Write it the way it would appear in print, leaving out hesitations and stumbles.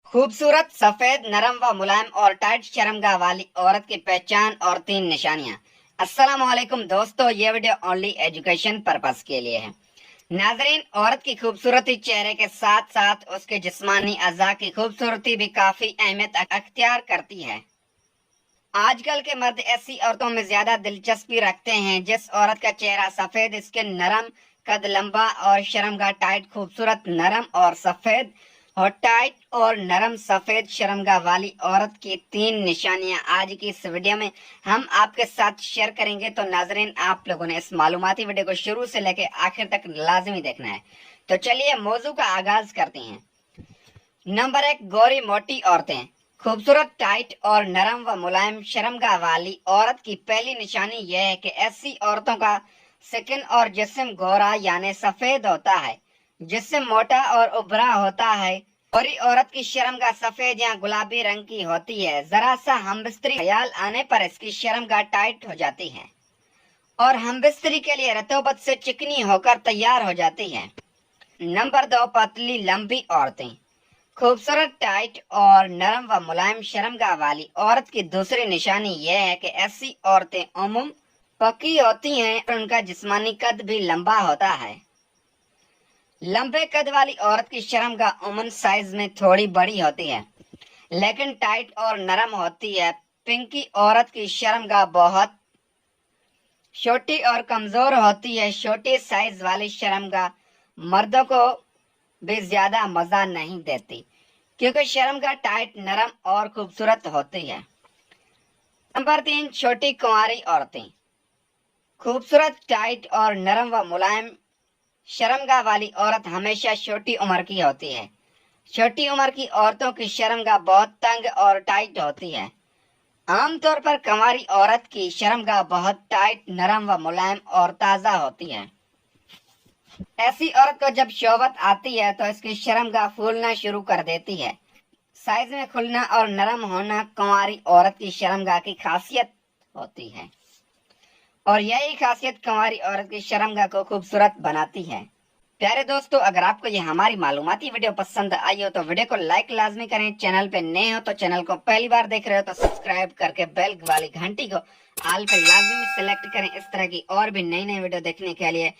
खूबसूरत, सफेद, नरम व मुलायम और टाइट शर्मगाह वाली औरत की पहचान और 3 निशानियां। अस्सलाम वालेकुम दोस्तों, ये वीडियो ओनली एजुकेशन पर्पस के लिए है। नाजरीन, औरत की खूबसूरती चेहरे के साथ साथ उसके जिस्मानी अज़ा की खूबसूरती भी काफी अहमियत अख्तियार करती है। आजकल के मर्द ऐसी औरतों में ज्यादा दिलचस्पी रखते हैं जिस औरत का चेहरा सफेद, स्किन नरम, कद लंबा और शर्मगाह टाइट। खूबसूरत, नरम और सफेद और टाइट और नरम सफेद शर्मगाह वाली औरत की 3 निशानियां आज की इस वीडियो में हम आपके साथ शेयर करेंगे। तो नाजरीन, आप लोगों ने इस मालूमाती वीडियो को शुरू से लेकर आखिर तक लाजमी देखना है। तो चलिए मौजू का आगाज करते हैं। नंबर 1, गोरी मोटी औरतें। खूबसूरत, टाइट और नरम व मुलायम शर्मगाह वाली औरत की पहली निशानी यह है कि ऐसी औरतों का स्किन और जिस्म गोरा यानी सफेद होता है। जिस्म मोटा और उभरा होता है। गोरी औरत की शर्मगाह सफेद या गुलाबी रंग की होती है। जरा सा हमबिस्तरी ख्याल आने पर इसकी शर्मगाह टाइट हो जाती है और हमबिस्तरी के लिए रतोबत से चिकनी होकर तैयार हो जाती है। नंबर 2, पतली लंबी औरतें। खूबसूरत, टाइट और नरम व मुलायम शर्मगाह वाली औरत की दूसरी निशानी यह है कि ऐसी औरतें उम्म पक्की होती हैं और उनका जिस्मानी कद भी लंबा होता है। लंबे कद वाली औरत की शर्मगाह उम्मन साइज में थोड़ी बड़ी होती है लेकिन टाइट और नरम होती है। पिंकी औरत की शर्मगाह बहुत छोटी और कमजोर होती है। छोटी साइज वाली शर्मगाह मर्दों को भी ज्यादा मजा नहीं देती क्योंकि शर्मगाह टाइट, नरम और खूबसूरत होती है। नंबर 3, छोटी कुंवारी औरतें। खूबसूरत, टाइट और नरम व मुलायम शर्मगाह वाली औरत हमेशा छोटी उम्र की होती है। छोटी उम्र की औरतों की शर्मगाह बहुत तंग और टाइट होती है। आमतौर पर कुंवारी औरत की शर्मगाह बहुत टाइट, नरम व मुलायम और ताजा होती है। ऐसी औरत को जब शौबत आती है तो इसकी शर्मगाह फूलना शुरू कर देती है। साइज में खुलना और नरम होना कुंवारी औरत की शर्मगाह की खासियत होती है और यही खासियत कुंवारी औरत की शर्मगाह को खूबसूरत बनाती है। प्यारे दोस्तों, अगर आपको ये हमारी मालूमाती वीडियो पसंद आई हो तो वीडियो को लाइक लाजमी करें। चैनल पे नए हो तो चैनल को पहली बार देख रहे हो तो सब्सक्राइब करके बेल वाली घंटी को ऑल पे लाजमी सेलेक्ट करें। इस तरह की और भी नई नई वीडियो देखने के लिए